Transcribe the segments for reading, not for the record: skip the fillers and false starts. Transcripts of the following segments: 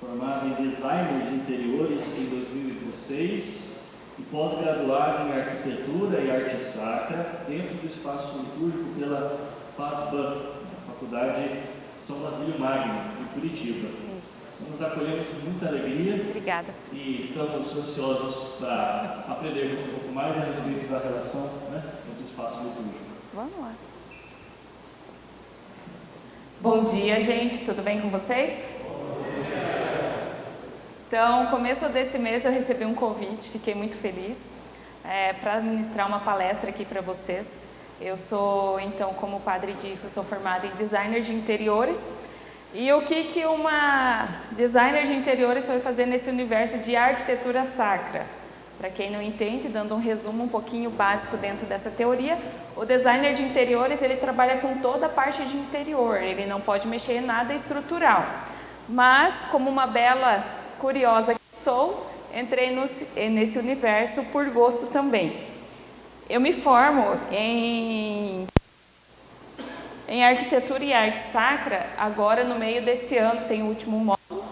formado em Designer de Interiores em 2016 e pós-graduado em Arquitetura e Arte Sacra dentro do espaço litúrgico pela FASBAN, Faculdade São Basílio Magno, de Curitiba. Nos acolhemos com muita alegria. Obrigada. E estamos ansiosos para aprendermos um pouco mais a respeito da relação, entre o espaço litúrgico. Vamos lá. Bom dia, gente. Tudo bem com vocês? Então, no começo desse mês eu recebi um convite, fiquei muito feliz para ministrar uma palestra aqui para vocês. Eu sou, então, como o padre disse, eu sou formada em Designer de Interiores. E o que uma designer de interiores vai fazer nesse universo de arquitetura sacra? Para quem não entende, dando um resumo um pouquinho básico dentro dessa teoria, o designer de interiores, ele trabalha com toda a parte de interior, ele não pode mexer em nada estrutural. Mas, como uma bela curiosa que sou, entrei nesse universo por gosto também. Eu me formo em arquitetura e arte sacra, agora no meio desse ano, tem o último módulo.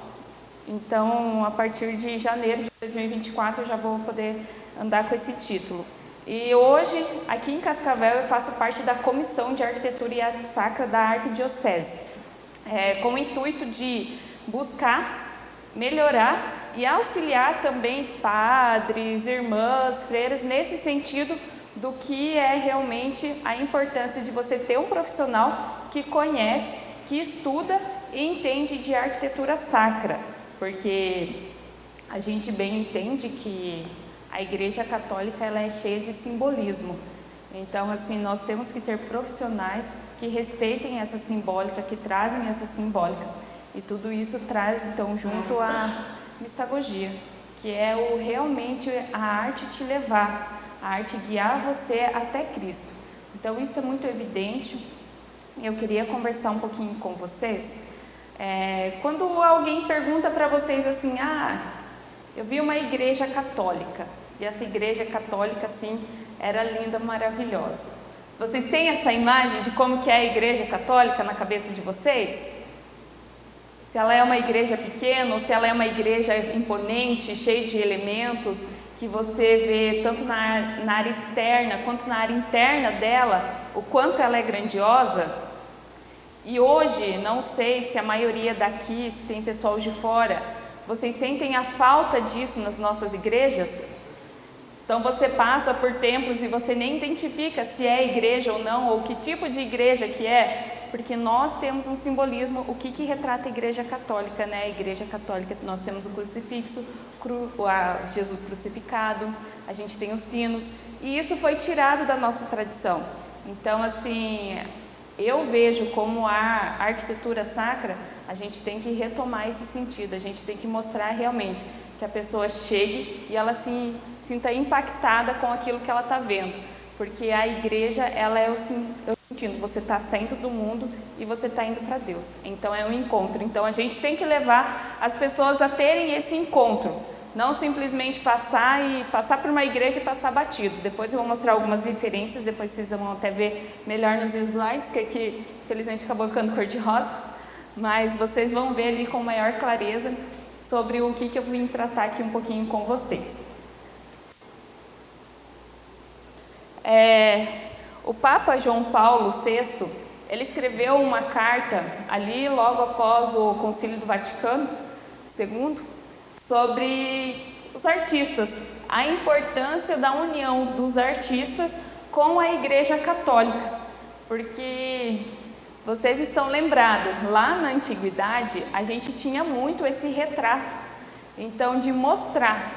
Então, a partir de janeiro de 2024, eu já vou poder andar com esse título. E hoje, aqui em Cascavel, eu faço parte da Comissão de Arquitetura e Arte Sacra da Arquidiocese, com o intuito de buscar, melhorar e auxiliar também padres, irmãs, freiras, nesse sentido do que é realmente a importância de você ter um profissional que conhece, que estuda e entende de arquitetura sacra, porque a gente bem entende que a Igreja Católica ela é cheia de simbolismo. Então, assim, nós temos que ter profissionais que respeitem essa simbólica, que trazem essa simbólica. E tudo isso traz, então, junto à mistagogia, que é realmente a arte te levar, a arte guiar você até Cristo. Então, isso é muito evidente. Eu queria conversar um pouquinho com vocês. Quando alguém pergunta para vocês assim, eu vi uma igreja católica, e essa igreja católica, assim, era linda, maravilhosa. Vocês têm essa imagem de como que é a igreja católica na cabeça de vocês? Se ela é uma igreja pequena, ou se ela é uma igreja imponente, cheia de elementos, que você vê tanto na área externa quanto na área interna dela, o quanto ela é grandiosa. E hoje, não sei se a maioria daqui, se tem pessoal de fora, vocês sentem a falta disso nas nossas igrejas? Então você passa por templos e você nem identifica se é igreja ou não, ou que tipo de igreja que é, porque nós temos um simbolismo, o que retrata a igreja católica, né? A igreja católica, nós temos o crucifixo, Jesus crucificado, a gente tem os sinos, e isso foi tirado da nossa tradição. Então, assim, eu vejo como a arquitetura sacra, a gente tem que retomar esse sentido, a gente tem que mostrar realmente que a pessoa chegue e ela se sinta impactada com aquilo que ela está vendo, porque a igreja, ela é o sentido, você está saindo do mundo e você está indo para Deus, então é um encontro. Então a gente tem que levar as pessoas a terem esse encontro, não simplesmente passar por uma igreja e passar batido. Depois eu vou mostrar algumas referências, depois vocês vão até ver melhor nos slides, que aqui infelizmente acabou ficando cor-de-rosa, mas vocês vão ver ali com maior clareza sobre o que eu vim tratar aqui um pouquinho com vocês. O Papa João Paulo VI, ele escreveu uma carta ali logo após o Concílio do Vaticano II sobre os artistas, a importância da união dos artistas com a Igreja Católica, porque vocês estão lembrados, lá na Antiguidade a gente tinha muito esse retrato, então de mostrar,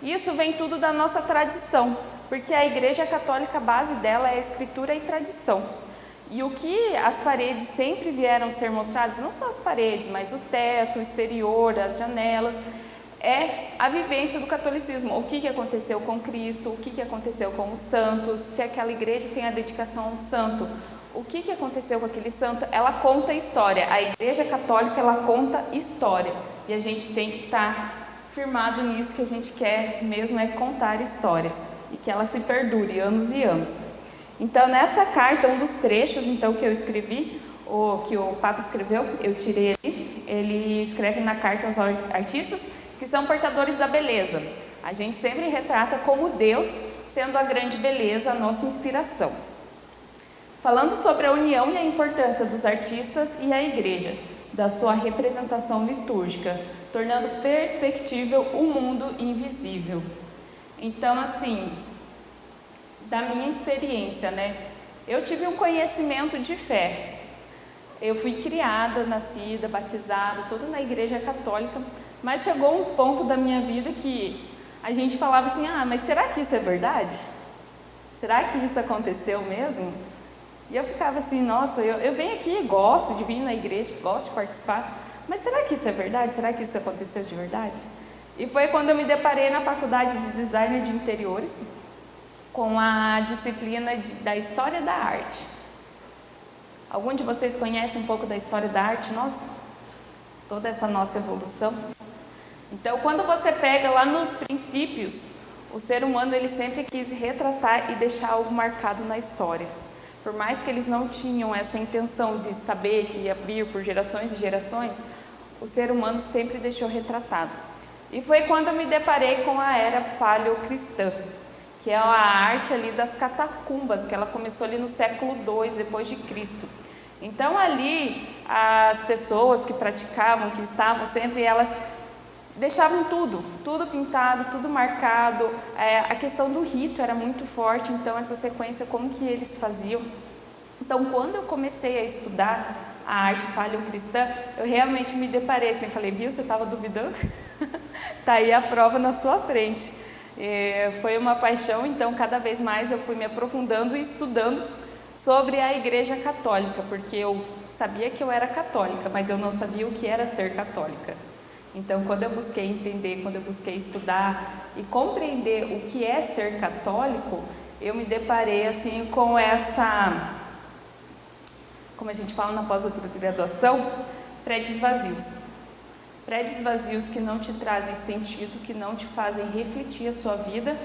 isso vem tudo da nossa tradição, porque a Igreja Católica, a base dela é a Escritura e tradição. E o que as paredes sempre vieram ser mostradas, não só as paredes, mas o teto, o exterior, as janelas, é a vivência do catolicismo. O que aconteceu com Cristo, o que aconteceu com os santos, se aquela igreja tem a dedicação ao santo, o que aconteceu com aquele santo, ela conta história. A Igreja Católica, ela conta história. E a gente tem que estar firmado nisso, que a gente quer mesmo é contar histórias. E que ela se perdure anos e anos. Então, nessa carta, um dos trechos então, que eu escrevi, que o Papa escreveu, eu tirei ali, ele escreve na carta aos artistas que são portadores da beleza. A gente sempre retrata como Deus sendo a grande beleza, a nossa inspiração. Falando sobre a união e a importância dos artistas e a igreja, da sua representação litúrgica, tornando perspectível o mundo invisível. Então, assim, da minha experiência, né? Eu tive um conhecimento de fé. Eu fui criada, nascida, batizada, tudo na igreja católica, mas chegou um ponto da minha vida que a gente falava assim, mas será que isso é verdade? Será que isso aconteceu mesmo? E eu ficava assim, nossa, eu venho aqui, gosto de vir na igreja, gosto de participar, mas será que isso é verdade? Será que isso aconteceu de verdade? E foi quando eu me deparei na faculdade de design de interiores com a disciplina da história da arte. Algum de vocês conhece um pouco da história da arte nossa? Toda essa nossa evolução? Então, quando você pega lá nos princípios, o ser humano ele sempre quis retratar e deixar algo marcado na história. Por mais que eles não tinham essa intenção de saber que ia vir por gerações e gerações, o ser humano sempre deixou retratado. E foi quando eu me deparei com a era paleocristã, que é a arte ali das catacumbas, que ela começou ali no século II depois de Cristo. Então ali as pessoas que praticavam, que estavam sempre, elas deixavam tudo pintado, tudo marcado. A questão do rito era muito forte, então essa sequência, como que eles faziam. Então quando eu comecei a estudar a arte paleocristã, eu realmente me deparei assim, falei, viu, você estava duvidando? Tá aí a prova na sua frente. Foi uma paixão, então cada vez mais eu fui me aprofundando e estudando sobre a Igreja Católica, porque eu sabia que eu era católica, mas eu não sabia o que era ser católica. Então, quando eu busquei entender, quando eu busquei estudar e compreender o que é ser católico, eu me deparei assim com essa, como a gente fala na pós-graduação, prédios vazios. Prédios vazios que não te trazem sentido, que não te fazem refletir a sua vida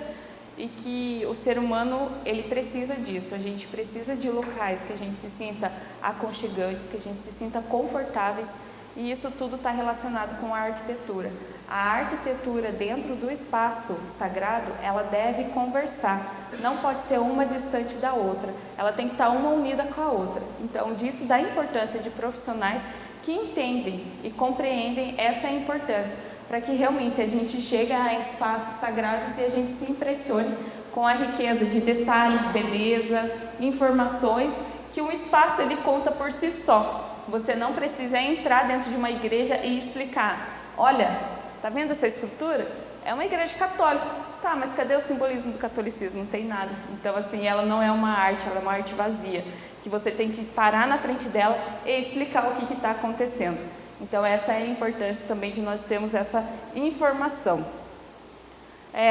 e que o ser humano, ele precisa disso. A gente precisa de locais que a gente se sinta aconchegantes, que a gente se sinta confortáveis, e isso tudo está relacionado com a arquitetura. A arquitetura dentro do espaço sagrado, ela deve conversar, não pode ser uma distante da outra, ela tem que estar uma unida com a outra. Então, disso da importância de profissionais que entendem e compreendem essa importância, para que realmente a gente chegue a espaços sagrados e a gente se impressione com a riqueza de detalhes, beleza, informações, que o espaço ele conta por si só. Você não precisa entrar dentro de uma igreja e explicar, olha, tá vendo essa escultura? É uma igreja católica. Tá, mas cadê o simbolismo do catolicismo? Não tem nada. Então, assim, ela não é uma arte, ela é uma arte vazia, que você tem que parar na frente dela e explicar o que está acontecendo. Então, essa é a importância também de nós termos essa informação.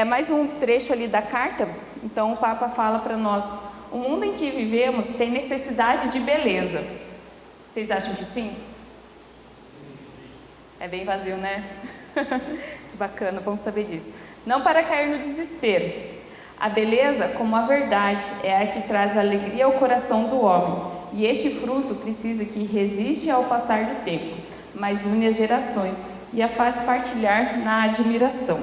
Mais um trecho ali da carta. Então, o Papa fala para nós, o mundo em que vivemos tem necessidade de beleza. Vocês acham que sim? É bem vazio, né? Bacana, vamos saber disso. Não para cair no desespero. A beleza, como a verdade, é a que traz alegria ao coração do homem. E este fruto precisa que resiste ao passar do tempo, mas une as gerações e a faz partilhar na admiração.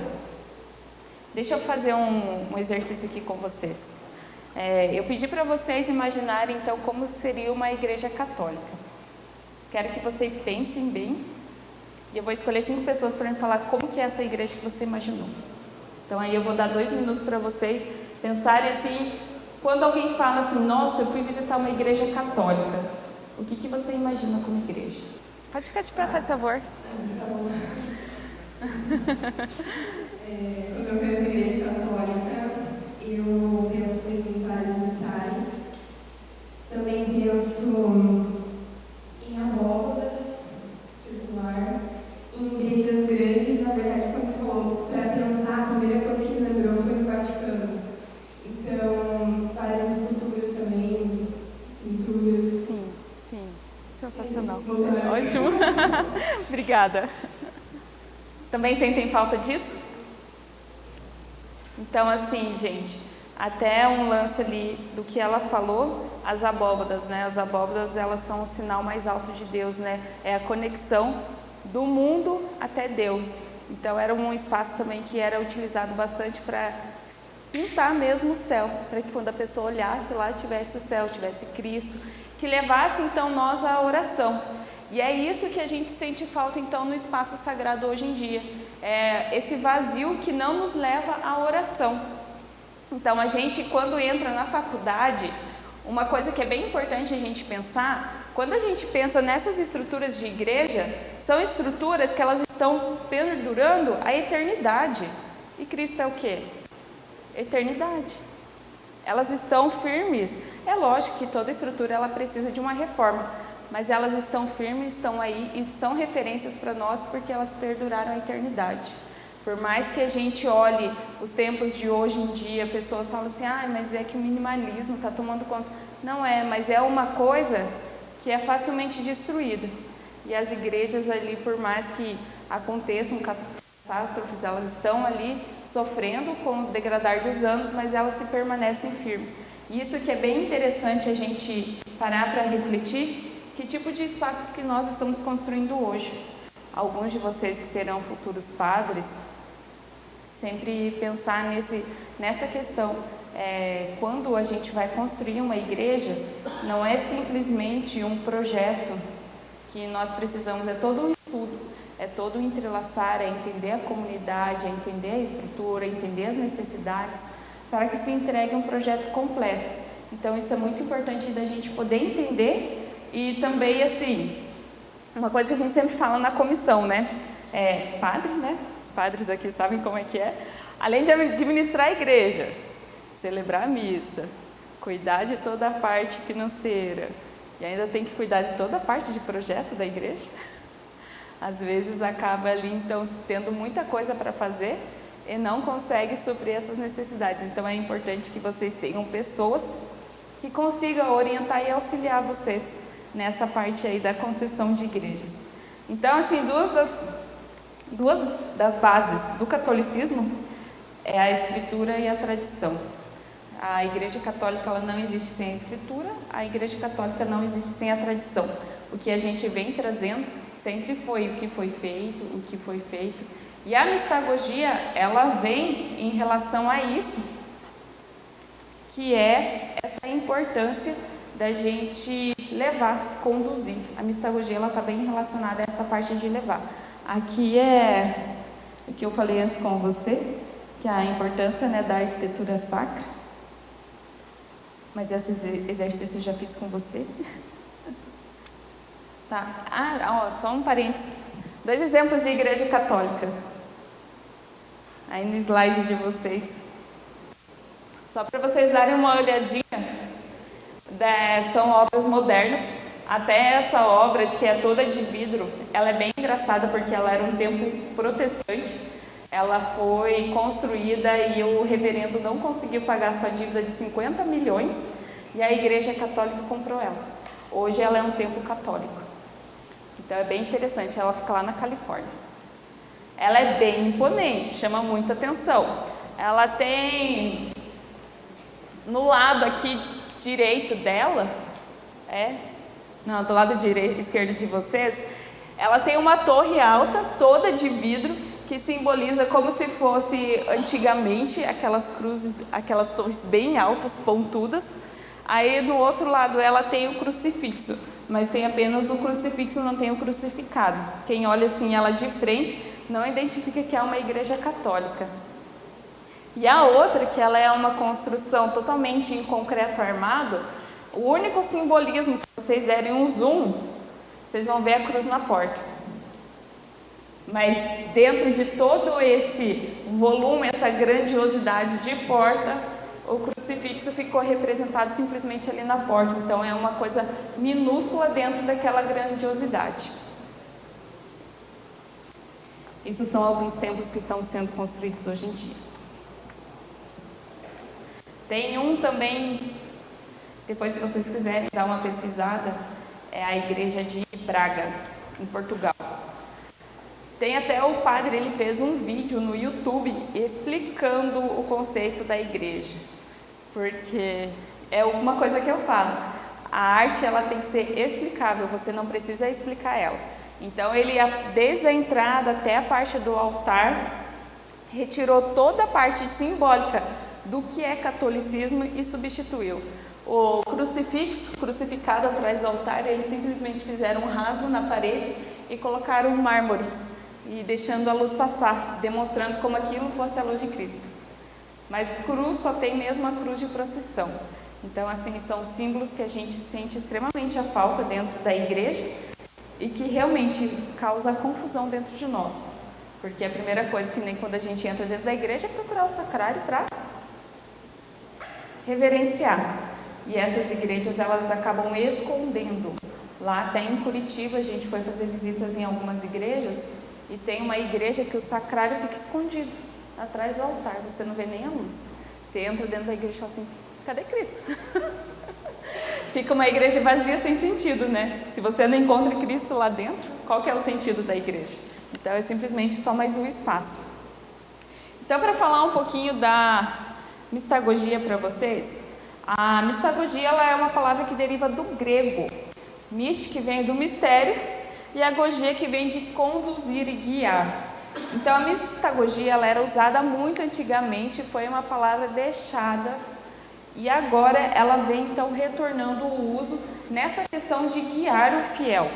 Deixa eu fazer um exercício aqui com vocês. Eu pedi para vocês imaginarem, então, como seria uma igreja católica. Quero que vocês pensem bem. E eu vou escolher 5 pessoas para me falar como que é essa igreja que você imaginou. Então aí eu vou dar 2 minutos para vocês pensarem assim, quando alguém fala assim, nossa, eu fui visitar uma igreja católica, o que você imagina como igreja? Pode ficar de pé, por favor. Quando eu penso em igreja católica, eu penso em vários altares, também penso em abóbodas, circular, em igrejas grandes. Na verdade, quando você falou para pensar, a primeira coisa que me lembrou foi no Vaticano. Então, várias esculturas também, pinturas. Sim, sensacional. Ótimo. Obrigada. Também sentem falta disso? Então, assim, gente, até um lance ali do que ela falou, as abóbadas, né? As abóbadas, elas são o sinal mais alto de Deus, né? É a conexão do mundo até Deus. Então era um espaço também que era utilizado bastante para pintar mesmo o céu, para que quando a pessoa olhasse lá tivesse o céu, tivesse Cristo, que levasse então nós à oração. E é isso que a gente sente falta então no espaço sagrado hoje em dia, é esse vazio que não nos leva à oração. Então a gente, quando entra na faculdade, uma coisa que é bem importante a gente pensar, quando a gente pensa nessas estruturas de igreja, são estruturas que elas estão perdurando a eternidade. E Cristo é o quê? Eternidade. Elas estão firmes. É lógico que toda estrutura ela precisa de uma reforma, mas elas estão firmes, estão aí e são referências para nós porque elas perduraram a eternidade. Por mais que a gente olhe os tempos de hoje em dia, pessoas falam assim, mas é que o minimalismo está tomando conta. Não é, mas é uma coisa que é facilmente destruída. E as igrejas ali, por mais que aconteçam catástrofes, elas estão ali sofrendo com o degradar dos anos, mas elas se permanecem firmes. E isso que é bem interessante a gente parar para refletir, que tipo de espaços que nós estamos construindo hoje. Alguns de vocês que serão futuros padres, sempre pensar nessa questão. Quando a gente vai construir uma igreja, não é simplesmente um projeto que nós precisamos, é todo um estudo, é todo um entrelaçar, é entender a comunidade, é entender a estrutura, entender as necessidades, para que se entregue um projeto completo. Então isso é muito importante da gente poder entender e também assim, uma coisa que a gente sempre fala na comissão, né? Padre, né? Os padres aqui sabem como é que é. Além de administrar a igreja, celebrar a missa, cuidar de toda a parte financeira e ainda tem que cuidar de toda a parte de projeto da igreja. Às vezes acaba ali, então, tendo muita coisa para fazer e não consegue suprir essas necessidades. Então é importante que vocês tenham pessoas que consigam orientar e auxiliar vocês nessa parte aí da construção de igrejas. Então, assim, duas das bases do catolicismo é a escritura e a tradição. A igreja católica ela não existe sem a escritura, a igreja católica não existe sem a tradição. O que a gente vem trazendo sempre foi o que foi feito. E a mistagogia, ela vem em relação a isso, que é essa importância da gente levar, conduzir. A mistagogia, ela está bem relacionada a essa parte de levar. Aqui é o que eu falei antes com você, que é a importância, né, da arquitetura sacra. Mas esse exercício eu já fiz com você. Tá. Só um parênteses. 2 exemplos de igreja católica. Aí no slide de vocês. Só para vocês darem uma olhadinha. São obras modernas. Até essa obra, que é toda de vidro, ela é bem engraçada porque ela era um templo protestante. Ela foi construída e o reverendo não conseguiu pagar sua dívida de 50 milhões e a igreja católica comprou ela. Hoje ela é um templo católico. Então é bem interessante, ela fica lá na Califórnia. Ela é bem imponente, chama muita atenção. Ela tem, no lado aqui direito dela, do lado esquerdo de vocês, ela tem uma torre alta, toda de vidro, que simboliza como se fosse antigamente aquelas cruzes, aquelas torres bem altas, pontudas. Aí no outro lado ela tem o crucifixo, mas tem apenas o crucifixo, não tem o crucificado. Quem olha assim ela de frente não identifica que é uma igreja católica. E a outra, que ela é uma construção totalmente em concreto armado, o único simbolismo, se vocês derem um zoom, vocês vão ver a cruz na porta. Mas dentro de todo esse volume, essa grandiosidade de porta, o crucifixo ficou representado simplesmente ali na porta. Então é uma coisa minúscula dentro daquela grandiosidade. Isso são alguns templos que estão sendo construídos hoje em dia. Tem um também, depois se vocês quiserem dar uma pesquisada, é a igreja de Braga, em Portugal. Tem até o padre, ele fez um vídeo no YouTube explicando o conceito da igreja. Porque é uma coisa que eu falo, a arte ela tem que ser explicável, você não precisa explicar ela. Então ele, desde a entrada até a parte do altar, retirou toda a parte simbólica do que é catolicismo e substituiu. O crucifixo, crucificado atrás do altar, eles simplesmente fizeram um rasgo na parede e colocaram um mármore, e deixando a luz passar, demonstrando como aquilo fosse a luz de Cristo. Mas cruz só tem mesmo a cruz de procissão. Então, assim, são símbolos que a gente sente extremamente a falta dentro da igreja e que realmente causa confusão dentro de nós. Porque a primeira coisa, que nem quando a gente entra dentro da igreja, é procurar o sacrário para reverenciar. E essas igrejas, elas acabam escondendo. Lá até em Curitiba, a gente foi fazer visitas em algumas igrejas e tem uma igreja que o sacrário fica escondido atrás do altar, você não vê nem a luz. Você entra dentro da igreja e fala assim, cadê Cristo? Fica uma igreja vazia, sem sentido, né? Se você não encontra Cristo lá dentro, qual que é o sentido da igreja? Então é simplesmente só mais um espaço. Então, para falar um pouquinho da mistagogia para vocês, a mistagogia, ela é uma palavra que deriva do grego. Mist, que vem do mistério, e agogia, que vem de conduzir e guiar. Então a mistagogia, ela era usada muito antigamente, foi uma palavra deixada, e agora ela vem então retornando o uso nessa questão de guiar o fiel,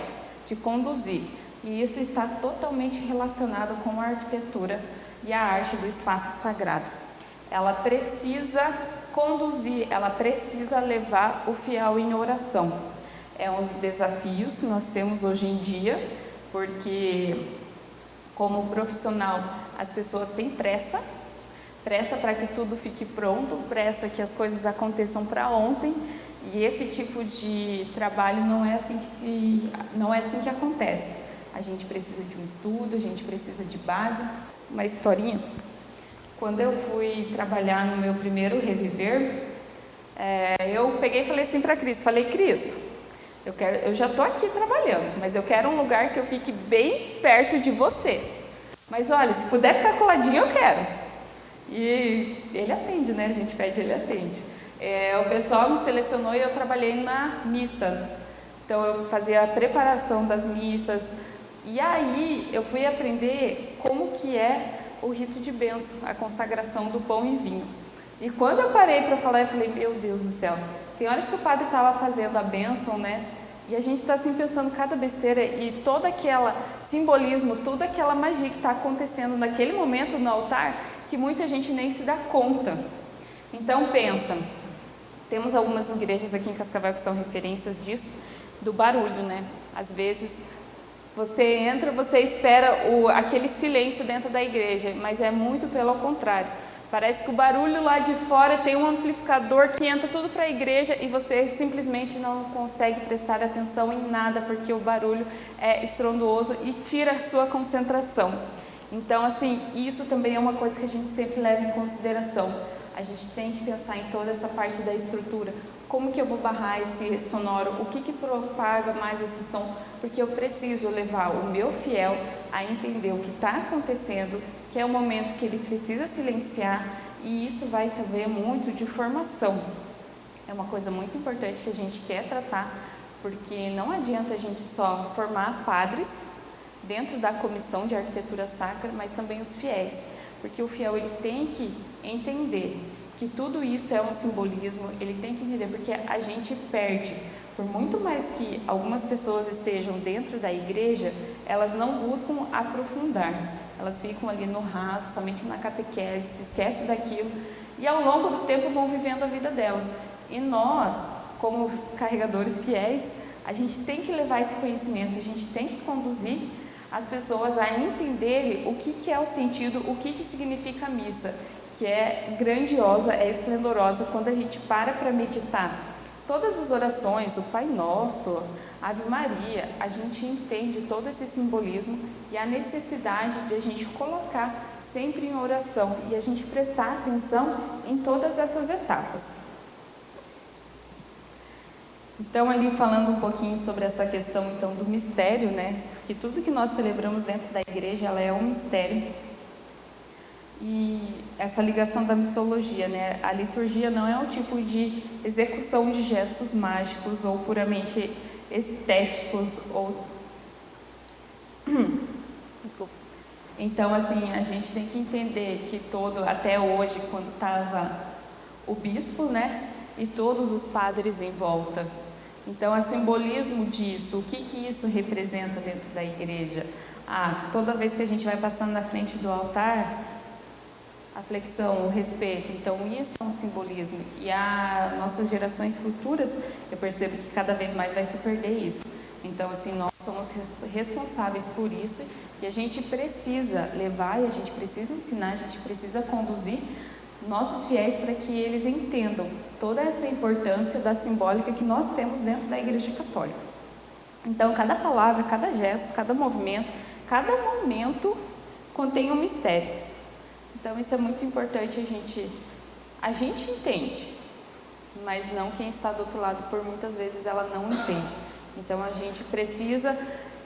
de conduzir. E isso está totalmente relacionado com a arquitetura e a arte do espaço sagrado. Ela precisa conduzir, ela precisa levar o fiel em oração. É um dos desafios que nós temos hoje em dia, porque como profissional as pessoas têm pressa para que tudo fique pronto, pressa que as coisas aconteçam para ontem, e esse tipo de trabalho não é assim que acontece. A gente precisa de um estudo, a gente precisa de base. Uma historinha: quando eu fui trabalhar no meu primeiro Reviver, eu peguei e falei assim para Cristo, Cristo, eu já estou aqui trabalhando, mas eu quero um lugar que eu fique bem perto de você. Mas olha, se puder ficar coladinho, eu quero. E ele atende, né? A gente pede, ele atende. O pessoal me selecionou e eu trabalhei na missa. Então eu fazia a preparação das missas. E aí eu fui aprender como que é o rito de bênção, a consagração do pão e vinho. E quando eu parei para falar, eu falei, meu Deus do céu, tem horas que o padre estava fazendo a bênção, né? E a gente está assim pensando cada besteira, e todo aquele simbolismo, toda aquela magia que está acontecendo naquele momento no altar, que muita gente nem se dá conta. Então pensa, temos algumas igrejas aqui em Cascavel que são referências disso, do barulho, né? Às vezes você entra, você espera aquele silêncio dentro da igreja, mas é muito pelo contrário. Parece que o barulho lá de fora tem um amplificador que entra tudo para a igreja e você simplesmente não consegue prestar atenção em nada, porque o barulho é estrondoso e tira a sua concentração. Então, assim, isso também é uma coisa que a gente sempre leva em consideração. A gente tem que pensar em toda essa parte da estrutura. Como que eu vou barrar esse sonoro? O que propaga mais esse som? Porque eu preciso levar o meu fiel a entender o que está acontecendo, que é o momento que ele precisa silenciar, e isso vai também muito de formação. É uma coisa muito importante que a gente quer tratar, porque não adianta a gente só formar padres dentro da comissão de arquitetura sacra, mas também os fiéis, porque o fiel ele tem que entender que tudo isso é um simbolismo, ele tem que entender, porque a gente perde. Por muito mais que algumas pessoas estejam dentro da igreja, elas não buscam aprofundar, elas ficam ali no raso, somente na catequese, se esquecem daquilo, e ao longo do tempo vão vivendo a vida delas. E nós, como os carregadores fiéis, a gente tem que levar esse conhecimento, a gente tem que conduzir as pessoas a entenderem o que é o sentido, o que significa a missa, que é grandiosa, é esplendorosa quando a gente para meditar. Todas as orações, o Pai Nosso, Ave Maria, a gente entende todo esse simbolismo e a necessidade de a gente colocar sempre em oração e a gente prestar atenção em todas essas etapas. Então, ali falando um pouquinho sobre essa questão então do mistério, né? Que tudo que nós celebramos dentro da igreja, ela é um mistério. E essa ligação da mistologia, né? A liturgia não é um tipo de execução de gestos mágicos ou puramente estéticos, ou Desculpa. Então, assim, a gente tem que entender que até hoje, quando estava o bispo, né, e todos os padres em volta. Então, o simbolismo disso, o que isso representa dentro da igreja? Toda vez que a gente vai passando na frente do altar, a flexão, o respeito. Então, isso é um simbolismo. E as nossas gerações futuras, eu percebo que cada vez mais vai se perder isso. Então, assim, nós somos responsáveis por isso e a gente precisa levar, e a gente precisa ensinar, a gente precisa conduzir nossos fiéis para que eles entendam toda essa importância da simbólica que nós temos dentro da Igreja Católica. Então, cada palavra, cada gesto, cada movimento contém um mistério. Então, isso é muito importante a gente entende, mas não quem está do outro lado, por muitas vezes ela não entende. Então, a gente precisa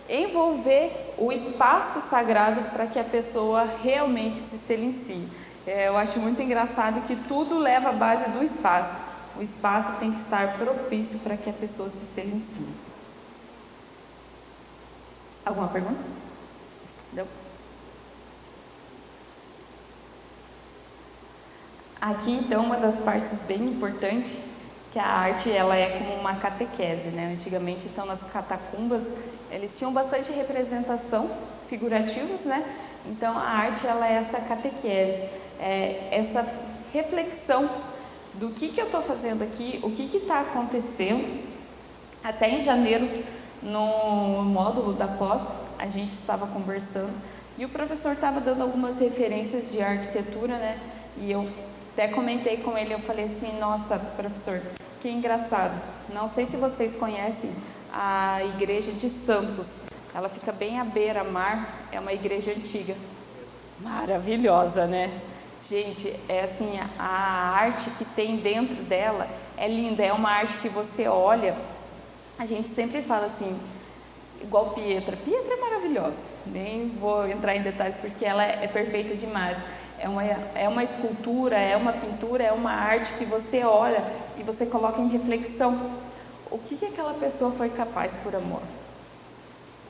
envolver o espaço sagrado para que a pessoa realmente se silencie. Eu acho muito engraçado que tudo leva à base do espaço. O espaço tem que estar propício para que a pessoa se silencie. Alguma pergunta? Não? Aqui, então, uma das partes bem importantes, que a arte ela é como uma catequese, né? Antigamente, então, nas catacumbas, eles tinham bastante representação figurativas, né? Então, a arte ela é essa catequese, essa reflexão do que eu estou fazendo aqui, o que está acontecendo. Até em janeiro, no módulo da pós, a gente estava conversando e o professor estava dando algumas referências de arquitetura, né? E eu até comentei com ele, eu falei assim, nossa, professor, que engraçado. Não sei se vocês conhecem a igreja de Santos. Ela fica bem à beira-mar, é uma igreja antiga. Maravilhosa, né? Gente, é assim, a arte que tem dentro dela é linda, é uma arte que você olha, a gente sempre fala assim, igual Pietra. Pietra é maravilhosa, nem vou entrar em detalhes porque ela é perfeita demais. É uma escultura, é uma pintura, é uma arte que você olha e você coloca em reflexão. O que aquela pessoa foi capaz por amor?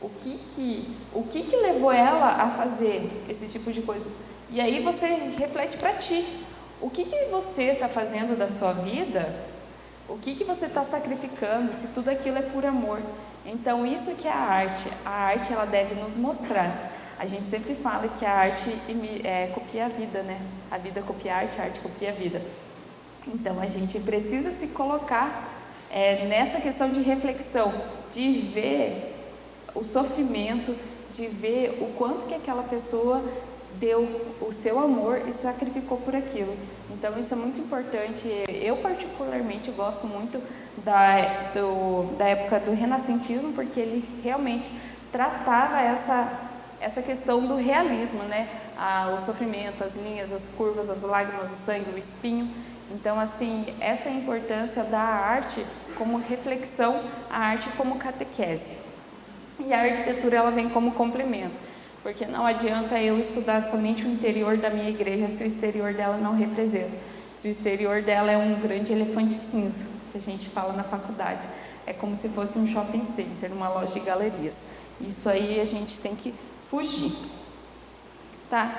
O que levou ela a fazer esse tipo de coisa? E aí você reflete para ti. O que você está fazendo da sua vida? O que você está sacrificando? Se tudo aquilo é por amor. Então isso que é a arte. A arte ela deve nos mostrar. A gente sempre fala que a arte copia a vida, né? A vida copia a arte copia a vida. Então a gente precisa se colocar nessa questão de reflexão, de ver o sofrimento, de ver o quanto que aquela pessoa deu o seu amor e sacrificou por aquilo. Então isso é muito importante. Eu particularmente gosto muito da época do renascentismo, porque ele realmente tratava essa questão do realismo, né? O sofrimento, as linhas, as curvas, as lágrimas, o sangue, o espinho. Então, assim, essa é a importância da arte como reflexão, a arte como catequese. E a arquitetura, ela vem como complemento, porque não adianta eu estudar somente o interior da minha igreja se o exterior dela não representa. Se o exterior dela é um grande elefante cinza, que a gente fala na faculdade. É como se fosse um shopping center, uma loja de galerias. Isso aí a gente tem que fugir. Tá?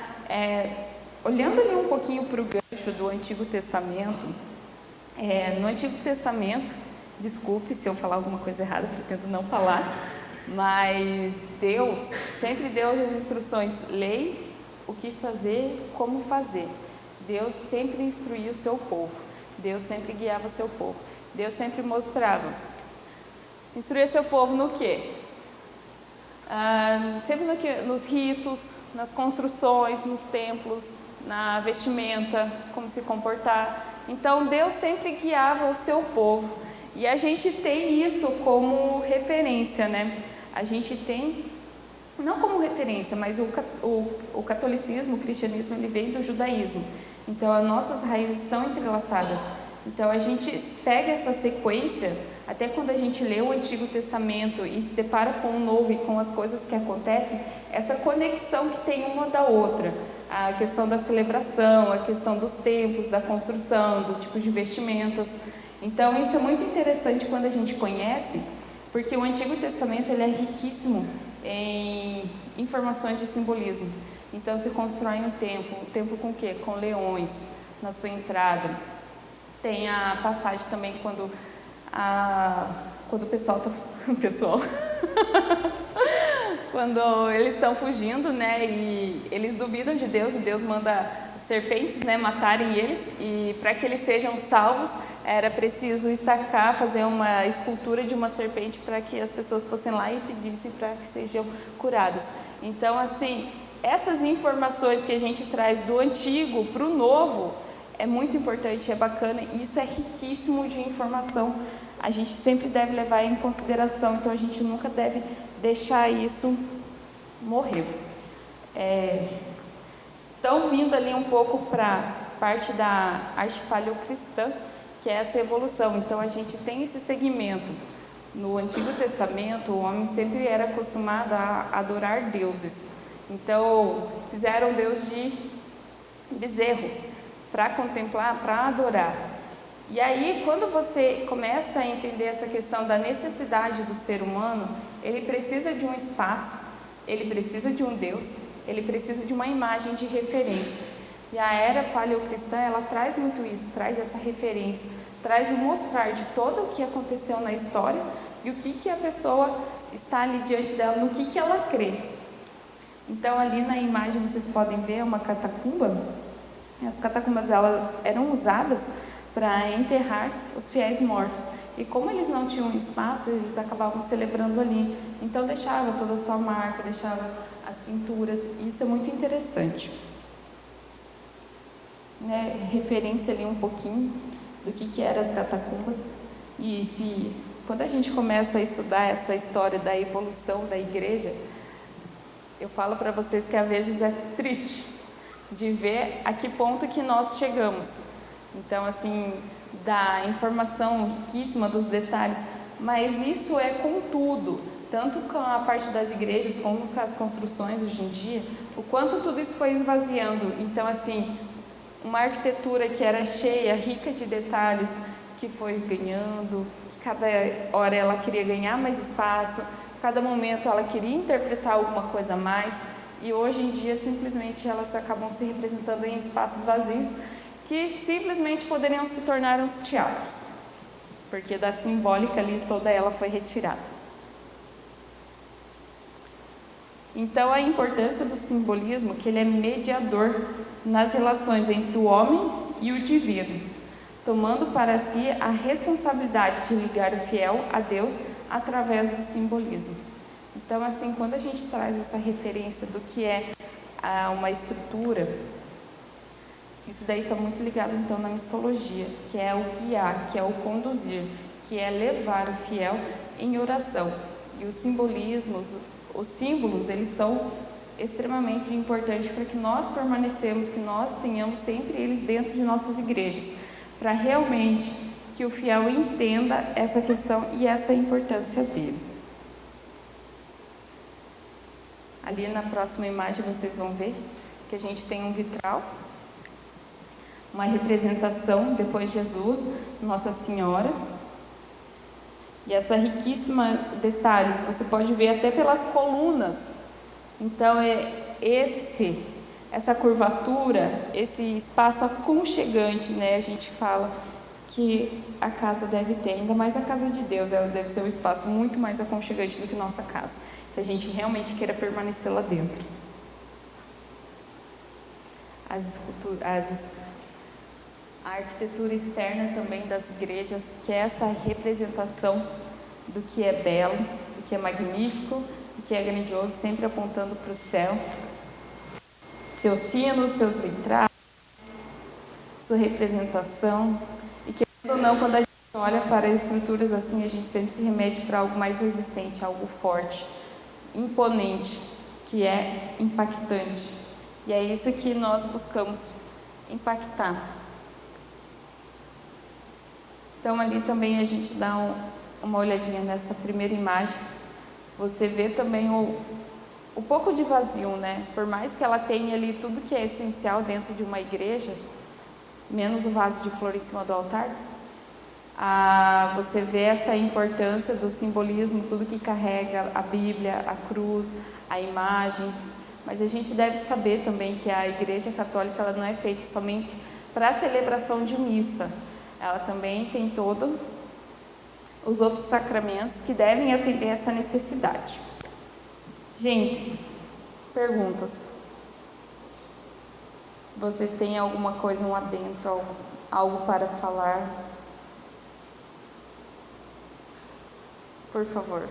Olhando ali um pouquinho para o gancho do Antigo Testamento, no Antigo Testamento, desculpe se eu falar alguma coisa errada, pretendo não falar, mas Deus sempre deu as instruções, lei, o que fazer, como fazer. Deus sempre instruía o seu povo, Deus sempre guiava o seu povo, Deus sempre mostrava. Instruía seu povo no quê? Sempre nos ritos, nas construções, nos templos, na vestimenta, como se comportar. Então Deus sempre guiava o seu povo e a gente tem isso como referência, né? A gente tem, não como referência, mas o catolicismo, o cristianismo, ele vem do judaísmo. Então as nossas raízes estão entrelaçadas. Então a gente pega essa sequência, até quando a gente lê o Antigo Testamento e se depara com o Novo e com as coisas que acontecem, essa conexão que tem uma da outra, a questão da celebração, a questão dos templos, da construção, do tipo de vestimentas. Então isso é muito interessante quando a gente conhece, porque o Antigo Testamento ele é riquíssimo em informações de simbolismo. Então se constrói um templo com o quê? Com leões na sua entrada. Tem a passagem também quando o pessoal quando eles estão fugindo, né, e eles duvidam de Deus, e Deus manda serpentes, né, matarem eles, e para que eles sejam salvos, era preciso estacar, fazer uma escultura de uma serpente para que as pessoas fossem lá e pedissem para que sejam curadas. Então, assim, essas informações que a gente traz do antigo para o novo é muito importante, é bacana, e isso é riquíssimo de informação. A gente sempre deve levar em consideração, então a gente nunca deve deixar isso morrer. Então, vindo ali um pouco para a parte da arte paleocristã, que é essa evolução. Então, a gente tem esse segmento. No Antigo Testamento, o homem sempre era acostumado a adorar deuses. Então, fizeram Deus de bezerro, para contemplar, para adorar. E aí, quando você começa a entender essa questão da necessidade do ser humano, ele precisa de um espaço, ele precisa de um Deus, ele precisa de uma imagem de referência. E a era paleocristã, ela traz muito isso, traz essa referência, traz o mostrar de todo o que aconteceu na história e o que a pessoa está ali diante dela, no que ela crê. Então, ali na imagem vocês podem ver uma catacumba. As catacumbas elas eram usadas para enterrar os fiéis mortos. E como eles não tinham espaço, eles acabavam celebrando ali. Então deixava toda a sua marca, deixava as pinturas. Isso é muito interessante. Né? Referência ali um pouquinho do que eram as catacumbas. E quando a gente começa a estudar essa história da evolução da igreja, eu falo para vocês que às vezes é triste de ver a que ponto que nós chegamos. Então, assim, da informação riquíssima dos detalhes, mas isso é com tudo, tanto com a parte das igrejas como com as construções hoje em dia, o quanto tudo isso foi esvaziando. Então, assim, uma arquitetura que era cheia, rica de detalhes, que foi ganhando, cada hora ela queria ganhar mais espaço, cada momento ela queria interpretar alguma coisa a mais, e hoje em dia simplesmente elas acabam se representando em espaços vazios, que simplesmente poderiam se tornar uns teatros, porque da simbólica ali toda ela foi retirada. Então a importância do simbolismo, que ele é mediador nas relações entre o homem e o divino, tomando para si a responsabilidade de ligar o fiel a Deus através dos simbolismos. Então, assim, quando a gente traz essa referência do que é uma estrutura, isso daí está muito ligado, então, na mistologia, que é o guiar, que é o conduzir, que é levar o fiel em oração. E os simbolismos, os símbolos, eles são extremamente importantes para que nós permanecemos, que nós tenhamos sempre eles dentro de nossas igrejas, para realmente que o fiel entenda essa questão e essa importância dele. Ali na próxima imagem vocês vão ver que a gente tem um vitral, uma representação depois de Jesus, Nossa Senhora. E essa riquíssima detalhes, você pode ver até pelas colunas. Então essa curvatura, esse espaço aconchegante, né? A gente fala que a casa deve ter, ainda mais a casa de Deus, ela deve ser um espaço muito mais aconchegante do que nossa casa, que a gente realmente queira permanecer lá dentro. A arquitetura externa também das igrejas, que é essa representação do que é belo, do que é magnífico, do que é grandioso, sempre apontando para o céu. Seus sinos, seus vitrais, sua representação. E querendo ou não, quando a gente olha para estruturas assim, a gente sempre se remete para algo mais resistente, algo forte, imponente, que é impactante. E é isso que nós buscamos impactar. Então ali também a gente dá uma olhadinha nessa primeira imagem. Você vê também o pouco de vazio, né? Por mais que ela tenha ali tudo que é essencial dentro de uma igreja, menos o vaso de flor em cima do altar, Você vê essa importância do simbolismo, tudo que carrega a Bíblia, a cruz, a imagem. Mas a gente deve saber também que a Igreja Católica ela não é feita somente para a celebração de missa. Ela também tem todos os outros sacramentos que devem atender essa necessidade. Gente, perguntas. Vocês têm alguma coisa, um adentro, algo para falar? Por favor.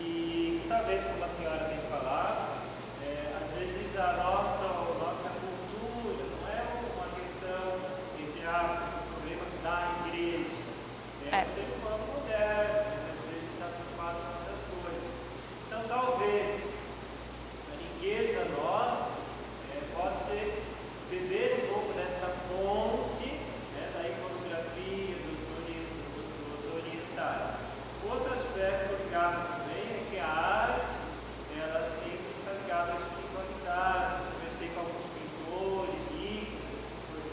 E talvez, como a senhora tem falado, às vezes a nossa cultura não é uma questão, entre aspas, um problema da igreja. É um ser humano moderno, às vezes está preocupado com essas coisas. Então, talvez, a riqueza nossa pode ser beber um pouco dessa fonte da iconografia, dos orientais. Outro aspecto ligado também é que a arte, ela sempre está ligada à espiritualidade. Eu conversei com alguns pintores, ricos,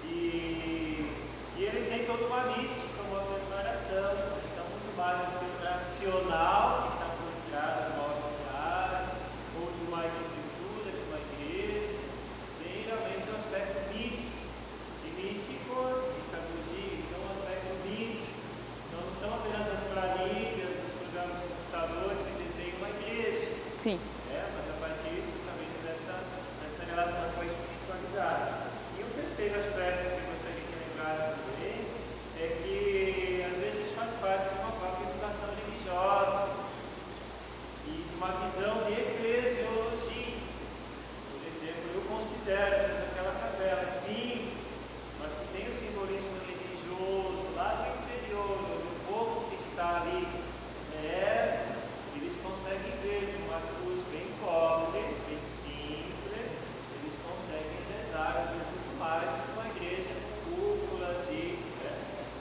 e eles têm toda uma mística, uma preparação. Então, muito mais do que o racional que está por trás da obra de arte, ou de uma arquitetura, de uma igreja, tem realmente um aspecto místico. E místico, então um aspecto místico. Então, não são apenas as planilhas, os programas de computadores que desenham uma igreja. Sim. Mas a partir justamente dessa relação com a espiritualidade. E o terceiro aspecto que eu gostaria de lembrar também é que às vezes faz parte de uma própria educação religiosa e de uma visão de eclesiologia. Por exemplo, eu considero que aquela capela simples, mas que tem o simbolismo religioso lá do interior, onde o povo que está ali eles conseguem ver uma cruz bem pobre, bem simples, eles conseguem rezar às vezes muito mais que uma igreja com cúpulas e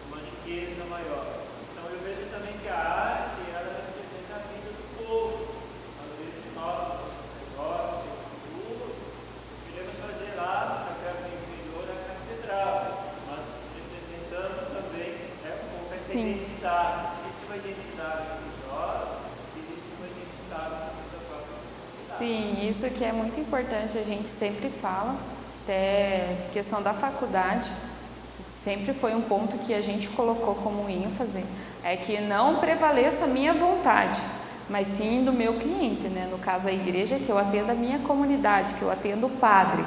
uma riqueza maior. Então eu vejo também que a arte ela representa a vida do povo. Às vezes nós, sacerdotes, queremos fazer lá na capela do interior a catedral, mas representando também um pouco essa identidade. Existe uma identidade religiosa, existe uma identidade da própria identidade. Sim, isso que é muito importante, a gente sempre fala, até questão da faculdade, sempre foi um ponto que a gente colocou como ênfase, é que não prevaleça a minha vontade, mas sim do meu cliente, né? No caso a igreja, que eu atendo a minha comunidade, que eu atendo o padre.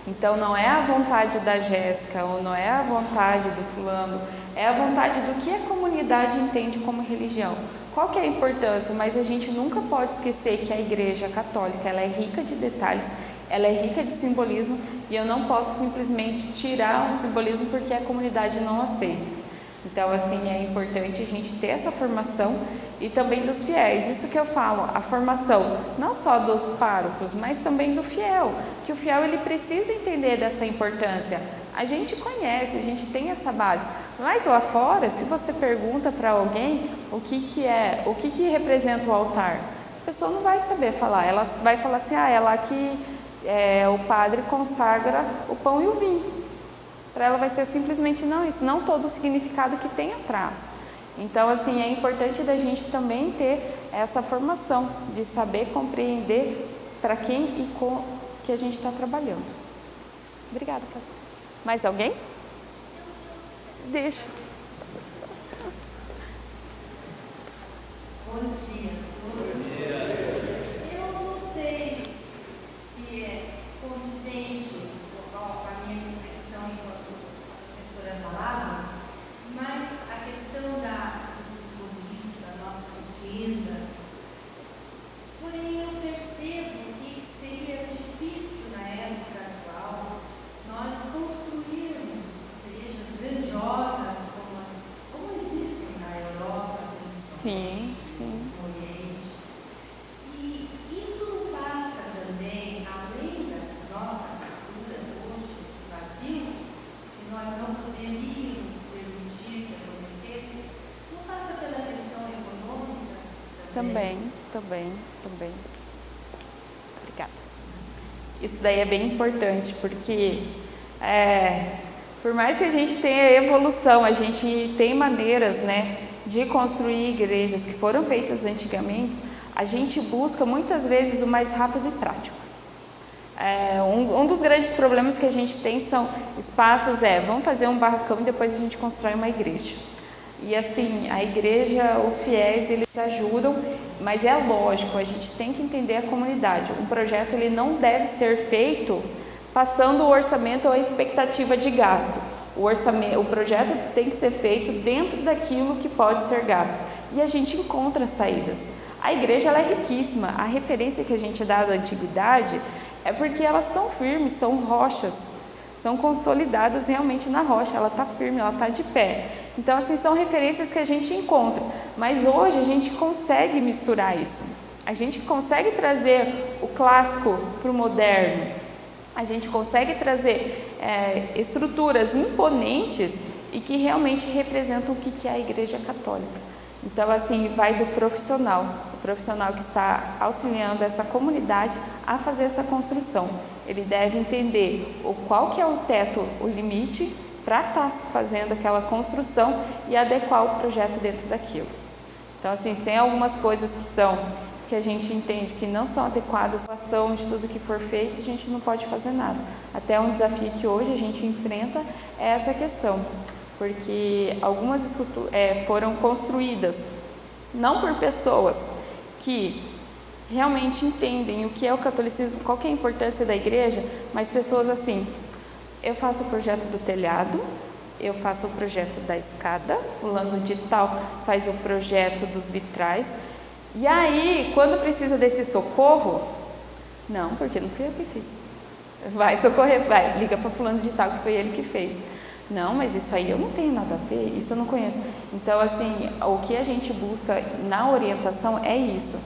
Então não é a vontade da Jéssica, ou não é a vontade do fulano, é a vontade do que a comunidade entende como religião. Qual que é a importância? Mas a gente nunca pode esquecer que a igreja católica, ela é rica de detalhes, ela é rica de simbolismo, e eu não posso simplesmente tirar um simbolismo porque a comunidade não aceita. Então, assim, é importante a gente ter essa formação e também dos fiéis. Isso que eu falo, a formação não só dos párocos, mas também do fiel, que o fiel ele precisa entender dessa importância. A gente conhece, a gente tem essa base, mas lá fora, se você pergunta para alguém o que representa o altar, a pessoa não vai saber falar, ela vai falar assim, é lá que o padre consagra o pão e o vinho. Para ela vai ser simplesmente não, isso não todo o significado que tem atrás. Então, assim, é importante da gente também ter essa formação, de saber compreender para quem e com que a gente está trabalhando. Obrigada, Cláudia. Mais alguém? Deixa. Bom dia. Eu não sei se é condizente com a minha reflexão enquanto a professora falava, mas a questão do simbolismo, da nossa riqueza, porém eu percebo que seria difícil na época atual nós construirmos igrejas grandiosas como existem na Europa, Sim, sim. no Oriente. E isso não passa também, além da nossa cultura hoje, esse vazio, que nós não poderíamos permitir que acontecesse, não passa pela questão econômica também? Também. Obrigada. Isso daí é bem importante, porque Por mais que a gente tenha evolução, a gente tem maneiras, né, de construir igrejas que foram feitas antigamente, a gente busca muitas vezes o mais rápido e prático. Um dos grandes problemas que a gente tem são espaços, vamos fazer um barracão e depois a gente constrói uma igreja. E assim, a igreja, os fiéis, eles ajudam, mas é lógico, a gente tem que entender a comunidade. Um projeto, ele não deve ser feito passando o orçamento ou a expectativa de gasto. O projeto tem que ser feito dentro daquilo que pode ser gasto. E a gente encontra saídas. A igreja, ela é riquíssima. A referência que a gente dá da antiguidade é porque elas estão firmes, são rochas, são consolidadas realmente na rocha, ela está firme, ela está de pé. Então, assim, são referências que a gente encontra, mas hoje a gente consegue misturar isso. A gente consegue trazer o clássico para o moderno, a gente consegue trazer estruturas imponentes e que realmente representam o que é a Igreja Católica. Então, assim, vai do profissional, o profissional que está auxiliando essa comunidade a fazer essa construção. Ele deve entender qual que é o teto, o limite, para estar fazendo aquela construção e adequar o projeto dentro daquilo. Então, assim, tem algumas coisas que a gente entende que não são adequadas à situação de tudo que for feito, a gente não pode fazer nada. Até um desafio que hoje a gente enfrenta é essa questão, porque algumas esculturas foram construídas não por pessoas que realmente entendem o que é o catolicismo, qual que é a importância da igreja, mas pessoas assim, eu faço o projeto do telhado, eu faço o projeto da escada, fulano de tal faz o projeto dos vitrais, e aí, quando precisa desse socorro, não, porque não fui eu que fiz. Vai socorrer, vai, liga para fulano de tal, que foi ele que fez. Não, mas isso aí eu não tenho nada a ver, isso eu não conheço. Então, assim, o que a gente busca na orientação é isso.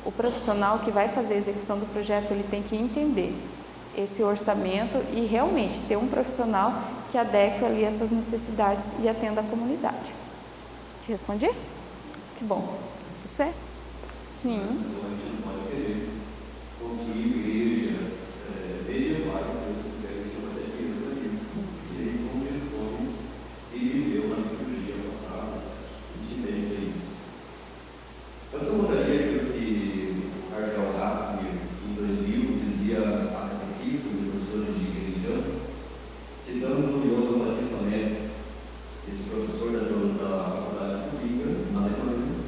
O profissional que vai fazer a execução do projeto, ele tem que entender esse orçamento e realmente ter um profissional que adeque ali essas necessidades e atenda a comunidade. Te respondi? Que bom. Você? Sim. Então, a gente não pode querer construir igrejas medievais, a gente chama até de isso, de convenções que viveu na liturgia passada, a gente entende isso. Mas eu mudaria aquilo que o Cardeal Ratzinger, em 2000, dizia a catequista dos professores de religião, citando o Johann Batista Metz, esse professor da Faculdade de Tübingen, na Alemanha,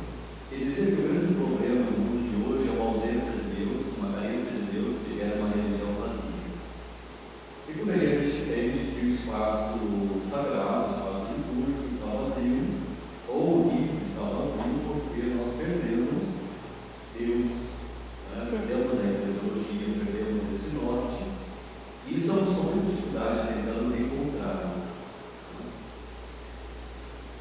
ele dizia que o grande problema no mundo de hoje é uma ausência de Deus, uma carência de Deus que gera uma religião vazia. E por aí a gente entende que o espaço sagrado, o espaço litúrgico está vazio, ou o rito está vazio, porque nós perdemos Deus, perdemos a eclesiologia, perdemos esse norte, e estamos com muita dificuldade tentando encontrar.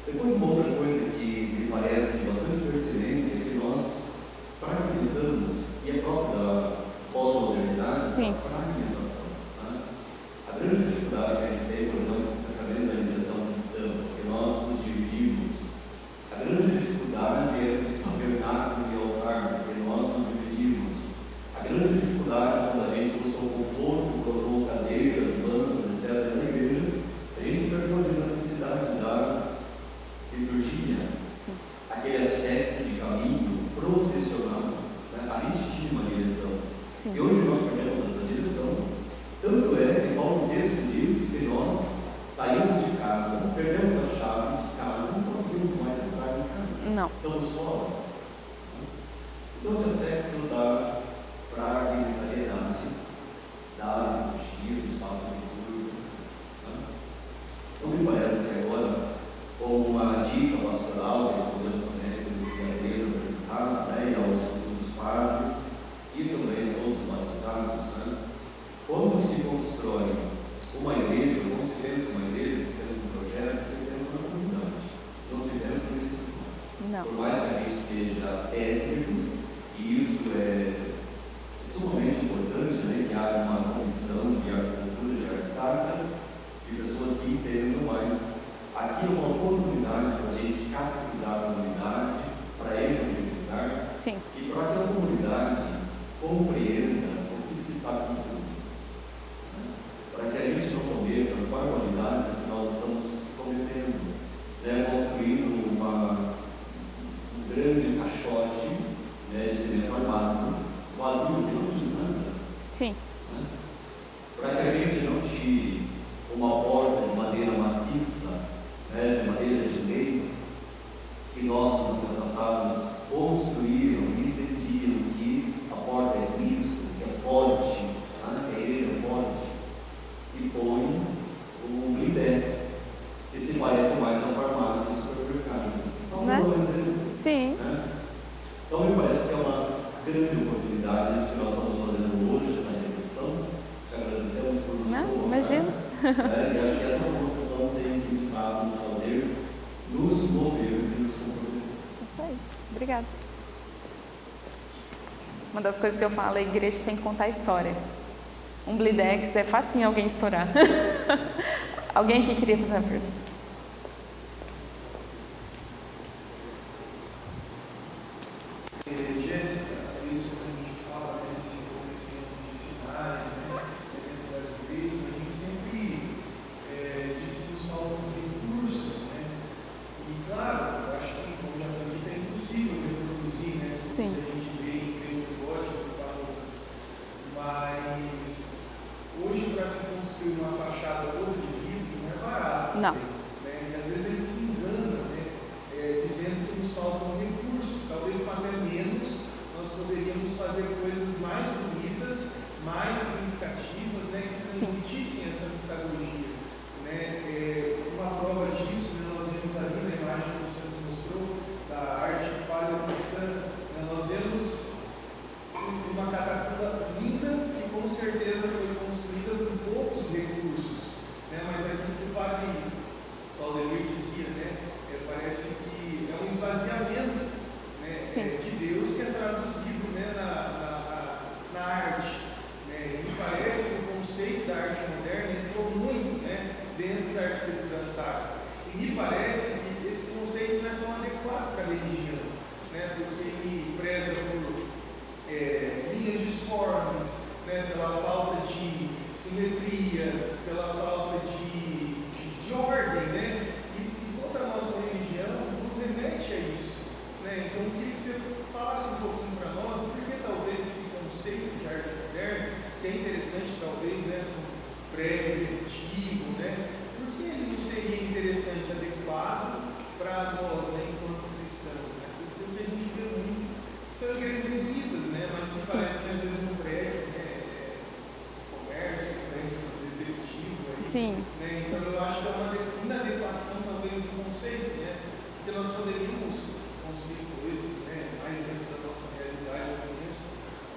Depois, uma outra coisa que me parece bastante pertinente é que nós fragmentamos, e é próprio da pós-modernidade, a fragmentação. A grande dificuldade que a gente tem, por exemplo, com o sacramento da iniciação cristã, porque nós nos dividimos. A grande dificuldade é o tabernáculo e o altar, porque nós nos dividimos. A grande dificuldade quando a gente busca o conforto, colocou cadeiras, bancos, etc. na igreja, a gente perdeu a necessidade de dar liturgia, aquele aspecto de caminho processional, a gente tinha uma direção. E hoje nós perdemos essa direção. Tanto é que Paulo VI diz que nós saímos de casa, perdemos a chave de casa, não conseguimos mais entrar em casa. Não. Estamos fora. Então, esse aspecto da fragmentariedade, da liturgia, do espaço litúrgico. Então, me parece que agora, como uma dica pastoral, respondendo também que a igreja apresentada, e aos futuros padres, e também aos batizados, quando se constrói uma igreja, quando se pensa uma igreja, se pensa um projeto, se pensa na comunidade, não se pensa na estrutura. Por mais que a gente seja étnicos, e isso é sumamente importante, que haja uma comissão de agricultura, de arte sacra, de pessoas que entendam mais. Aqui é uma oportunidade para a gente catequizar a comunidade, para evangelizar, e para que a comunidade compreenda o que se está construindo. Para que a gente não cometa as barbaridades que nós E acho que essa vocação tem que, de fato, nos fazer, nos mover e nos comprometer. Isso aí. Obrigada. Uma das coisas que eu falo, a igreja tem que contar a história. Um Blidex é facinho alguém estourar. Alguém que queria fazer uma pergunta? Jéssica, às vezes quando a gente fala desse envolvimento de sinais, dentro das igrejas, a gente sempre diz que nos faltam recursos, E claro, eu acho que, como já foi dito, é impossível reproduzir, tudo Sim. que a gente vê em igrejas góticas e barrocas. Mas hoje, para se construir uma fachada toda de vidro, não é barato. Não. E às vezes a gente se engana, dizendo que nos faltam recursos. Talvez com até menos nós poderíamos fazer coisas mais bonitas, mais significativas, que transmitissem essa missalogia. Uma prova disso, nós vemos ali na imagem que você nos mostrou, da arte palha cristã, nós vemos uma catapulta linda que com certeza foi construída com poucos recursos. Mas aquilo que o padre Claudemir dizia, parece que é um esvaziamento de Deus que é traduzido na arte. E parece que o conceito da arte moderna entrou muito dentro da arquitetura sacra. E me parece que esse conceito não é tão adequado para a religião, porque ele preza por linhas disformes, pela falta de simetria, pela falta de ordem, e toda a nossa religião nos remete a isso. Então, eu queria que você falasse um pouquinho para nós, porque talvez esse conceito de arte moderna, que é interessante, talvez, um pré-executivo, por que ele não seria interessante, adequado para nós, enquanto cristãos? Porque o que a gente vê muito são igrejas unidas, mas que parecem às vezes um prédio, comércio, executivo. Sim. Então eu acho que é uma inadequação talvez do conceito, porque nós poderíamos construir coisas mais dentro da nossa realidade, eu conheço,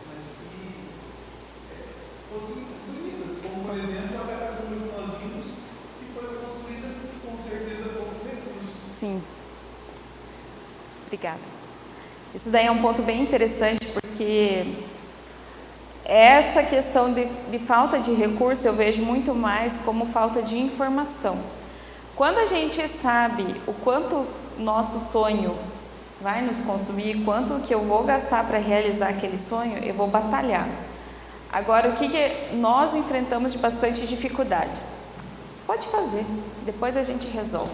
mas que fossem bonitas, como por exemplo a catacumba que nós vimos, que foi construída com certeza com poucos recursos. Sim. Obrigada. Isso daí é um ponto bem interessante, porque essa questão de falta de recurso eu vejo muito mais como falta de informação. Quando a gente sabe o quanto nosso sonho vai nos consumir, quanto que eu vou gastar para realizar aquele sonho, eu vou batalhar. Agora, o que nós enfrentamos de bastante dificuldade? Pode fazer, depois a gente resolve.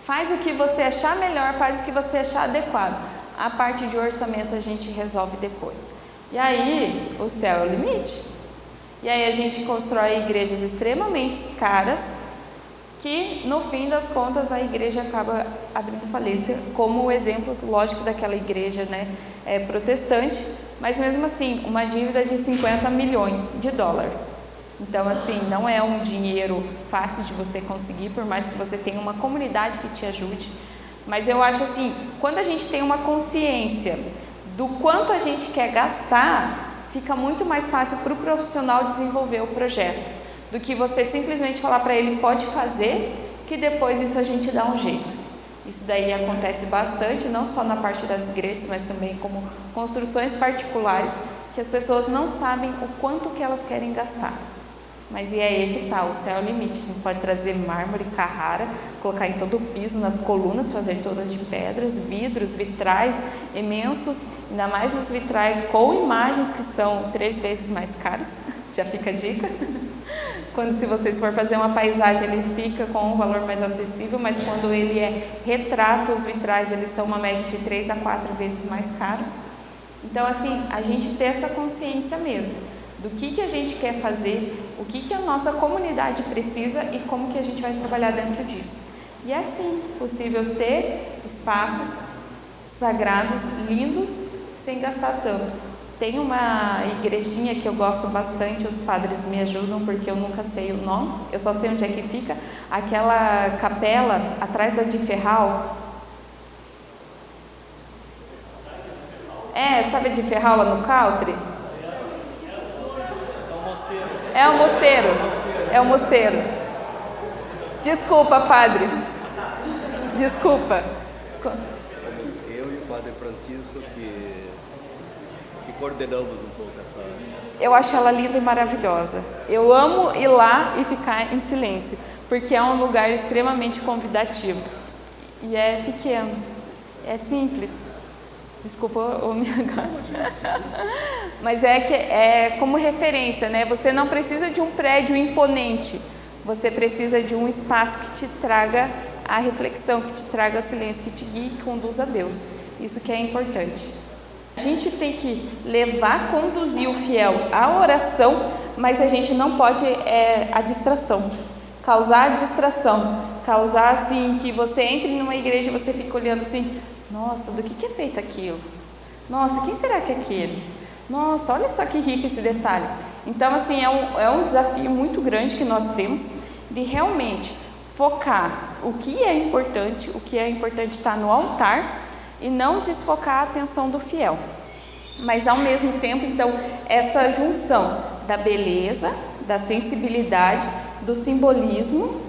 Faz o que você achar melhor, faz o que você achar adequado. A parte de orçamento a gente resolve depois. E aí, o céu é o limite. E aí a gente constrói igrejas extremamente caras, que no fim das contas a igreja acaba abrindo falência, como o exemplo lógico daquela igreja protestante, mas mesmo assim, uma dívida de 50 milhões de dólares. Então, assim, não é um dinheiro fácil de você conseguir, por mais que você tenha uma comunidade que te ajude. Mas eu acho assim, quando a gente tem uma consciência do quanto a gente quer gastar, fica muito mais fácil para o profissional desenvolver o projeto, do que você simplesmente falar para ele, pode fazer, que depois isso a gente dá um jeito. Isso daí acontece bastante, não só na parte das igrejas, mas também como construções particulares, que as pessoas não sabem o quanto que elas querem gastar. Mas e aí que está, o céu é o limite. A gente pode trazer mármore, Carrara, colocar em todo o piso, nas colunas, fazer todas de pedras, vidros, vitrais imensos, ainda mais os vitrais com imagens que são 3 vezes mais caras, já fica a dica. Quando se vocês for fazer uma paisagem, ele fica com um valor mais acessível, mas quando ele é retrato, os vitrais, eles são uma média de 3 a 4 vezes mais caros. Então, assim, a gente ter essa consciência mesmo, do que a gente quer fazer, o que a nossa comunidade precisa e como que a gente vai trabalhar dentro disso. E é sim possível ter espaços sagrados, lindos, sem gastar tanto. Tem uma igrejinha que eu gosto bastante, os padres me ajudam porque eu nunca sei o nome, eu só sei onde é que fica, aquela capela atrás da de Ferral. Sabe a de Ferral lá no Country? É o mosteiro. É o mosteiro. É o mosteiro. Desculpa, padre. Desculpa. Eu e o padre Francisco que coordenamos um pouco essa... Eu acho ela linda e maravilhosa. Eu amo ir lá e ficar em silêncio, porque é um lugar extremamente convidativo. E é pequeno, é simples. Desculpa o meu mas é como referência, né? Você não precisa de um prédio imponente, você precisa de um espaço que te traga a reflexão, que te traga o silêncio, que te guie e conduza a Deus. Isso que é importante. A gente tem que conduzir o fiel à oração, mas a gente não pode a distração, causar assim, que você entre numa igreja e você fica olhando assim, nossa, do que é feito aquilo? Nossa, quem será que é aquele? Nossa, olha só que rico esse detalhe. Então, assim, é um desafio muito grande que nós temos de realmente focar o que é importante está no altar e não desfocar a atenção do fiel. Mas, ao mesmo tempo, então, essa junção da beleza, da sensibilidade, do simbolismo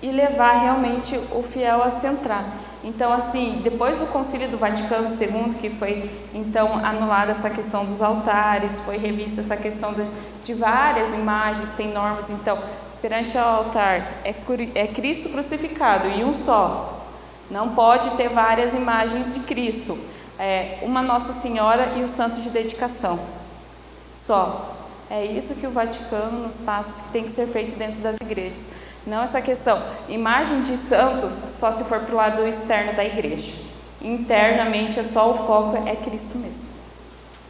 e levar realmente o fiel a centrar. Então, assim, depois do Concílio do Vaticano II, que foi, então, anulada essa questão dos altares, foi revista essa questão de várias imagens, tem normas, então, perante o altar é Cristo crucificado e um só. Não pode ter várias imagens de Cristo. Uma Nossa Senhora e o santo de dedicação. Só. É isso que o Vaticano nos passa, que tem que ser feito dentro das igrejas. Não essa questão. Imagem de santos só se for para o lado externo da igreja. Internamente só o foco é Cristo mesmo.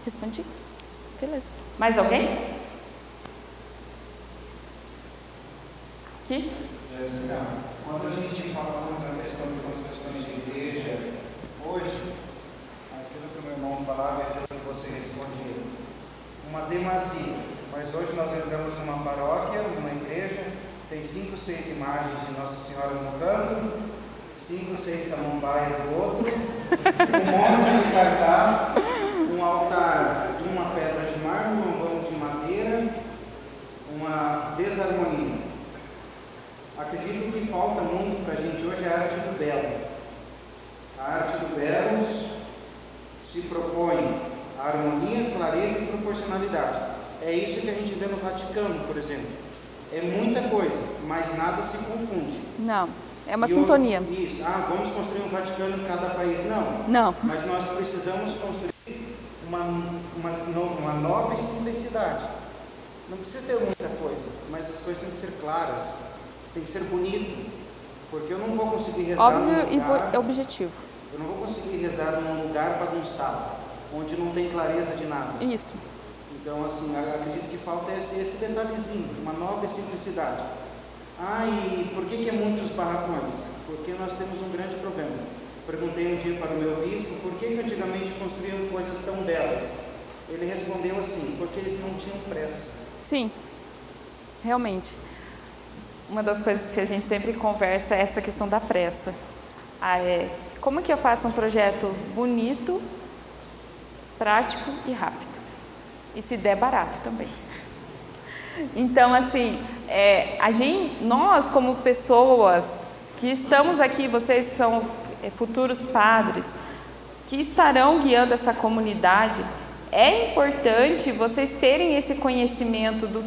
Respondi? Beleza. Mais alguém? Aqui? Jéssica, quando a gente fala contra a questão de construções de igreja, hoje, aquilo que o meu irmão falava é aquilo que você respondia. Uma demasia. Mas hoje nós entramos numa paróquia, numa igreja, tem 5, 6 imagens de Nossa Senhora no canto, 5, 6 samambaias do outro, um monte de cartaz, um altar de uma pedra de mármore, um vão de madeira, uma desarmonia. Acredito que falta muito para a gente hoje a arte do belo. A arte do belo se propõe a harmonia, clareza e proporcionalidade. É isso que a gente vê no Vaticano, por exemplo. É muita coisa, mas nada se confunde. Não, é uma sintonia. Isso, vamos construir um Vaticano em cada país. Não. Mas nós precisamos construir uma nova simplicidade. Não precisa ter muita coisa, mas as coisas têm que ser claras, tem que ser bonito, porque eu não vou conseguir rezar num lugar... e objetivo. Eu não vou conseguir rezar num lugar bagunçado, onde não tem clareza de nada. Isso. Então, assim, acredito que falta esse detalhezinho, uma nova simplicidade. E por que é muitos barracões? Porque nós temos um grande problema. Perguntei um dia para o meu bispo, por que antigamente construíam coisas tão belas? Ele respondeu assim, porque eles não tinham pressa. Sim, realmente. Uma das coisas que a gente sempre conversa é essa questão da pressa. Como que eu faço um projeto bonito, prático e rápido? E se der barato também. Então, assim, nós como pessoas que estamos aqui, vocês são futuros padres, que estarão guiando essa comunidade, é importante vocês terem esse conhecimento do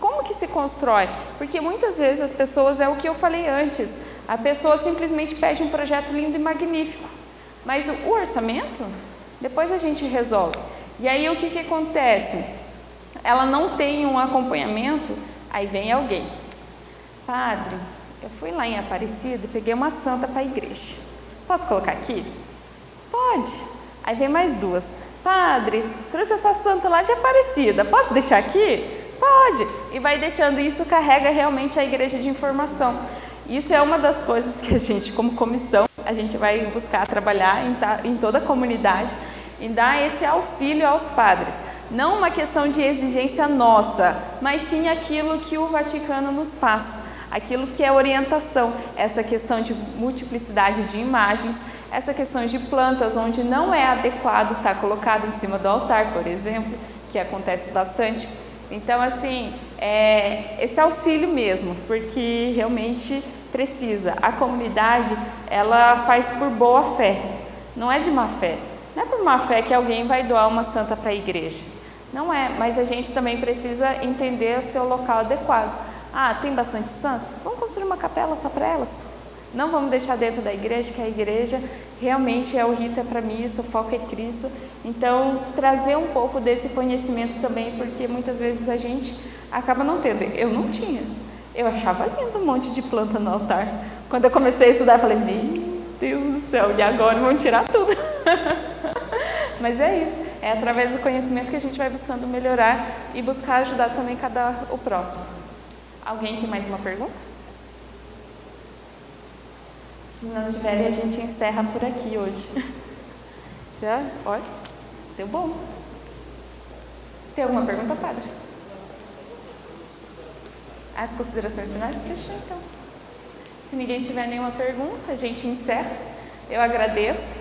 como que se constrói, porque muitas vezes as pessoas, é o que eu falei antes, a pessoa simplesmente pede um projeto lindo e magnífico, mas o orçamento, depois a gente resolve. E aí o que acontece? Ela não tem um acompanhamento, aí vem alguém. Padre, eu fui lá em Aparecida e peguei uma santa para a igreja. Posso colocar aqui? Pode. Aí vem mais 2. Padre, trouxe essa santa lá de Aparecida, posso deixar aqui? Pode. E vai deixando, isso carrega realmente a igreja de informação. Isso é uma das coisas que a gente, como comissão, a gente vai buscar trabalhar em toda a comunidade e dar esse auxílio aos padres. Não uma questão de exigência nossa, mas sim aquilo que o Vaticano nos passa, aquilo que é orientação, essa questão de multiplicidade de imagens, essa questão de plantas onde não é adequado estar colocado em cima do altar, por exemplo, que acontece bastante. Então, assim, esse auxílio mesmo, porque realmente precisa. A comunidade, ela faz por boa fé, não é de má fé. Não é por má fé que alguém vai doar uma santa para a igreja. Não é, mas a gente também precisa entender o seu local adequado. Ah, tem bastante santo? Vamos construir uma capela só para elas? Não vamos deixar dentro da igreja, que a igreja realmente é o rito, é para missa, o foco é Cristo. Então, trazer um pouco desse conhecimento também, porque muitas vezes a gente acaba não tendo. Eu não tinha. Eu achava lindo um monte de planta no altar. Quando eu comecei a estudar, eu falei, meu Deus do céu, e agora vão tirar tudo. Mas é isso. É através do conhecimento que a gente vai buscando melhorar e buscar ajudar também o próximo. Alguém tem mais uma pergunta? Se não tiverem, a gente encerra por aqui hoje. Já? Olha, deu bom. Tem alguma pergunta, padre? As considerações finais? Fechou, então. Se ninguém tiver nenhuma pergunta, a gente encerra. Eu agradeço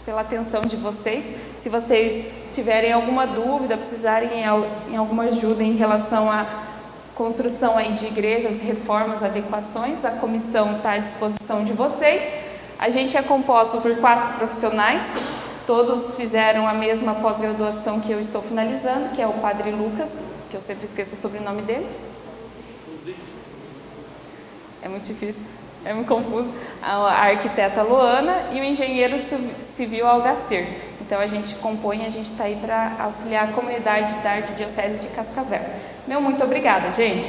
pela atenção de vocês. Se vocês tiverem alguma dúvida, precisarem em alguma ajuda em relação à construção aí de igrejas, reformas, adequações, a comissão está à disposição de vocês. A gente é composto por 4 profissionais, todos fizeram a mesma pós-graduação que eu estou finalizando, que é o Padre Lucas, que eu sempre esqueço o sobrenome dele. É muito difícil, é muito confuso. A arquiteta Luana e o engenheiro civil Algacir. Então a gente compõe, a gente está aí para auxiliar a comunidade da Arquidiocese de Cascavel. Meu muito obrigada, gente.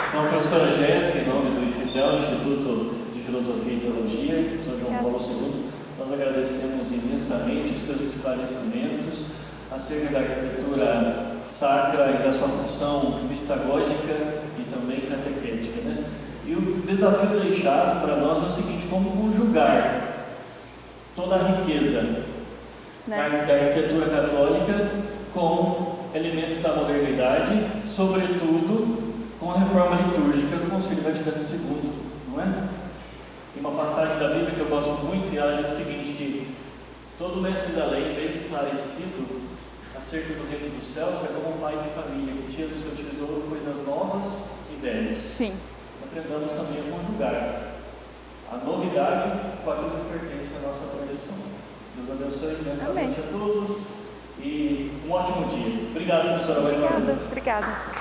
Então, professora Jéssica, em nome do IFITEL, Instituto de Filosofia e Teologia, São João Paulo II, nós agradecemos imensamente os seus esclarecimentos acerca da arquitetura sacra e da sua função mistagógica e também catequética, né? E o desafio deixado para nós é o seguinte: como conjugar toda a riqueza da arquitetura católica com elementos da modernidade, sobretudo com a reforma litúrgica do Concílio Vaticano II, não é? Tem uma passagem da Bíblia que eu gosto muito e ela diz o seguinte, que todo mestre da lei, bem esclarecido acerca do reino dos céus, é como um pai de família que tira do seu tesouro coisas novas e velhas. Sim. Aprendamos também a conjugar a novidade com aquilo que pertence à nossa tradição. Deus abençoe imensamente a todos e um ótimo dia. Obrigado, professora. Obrigada.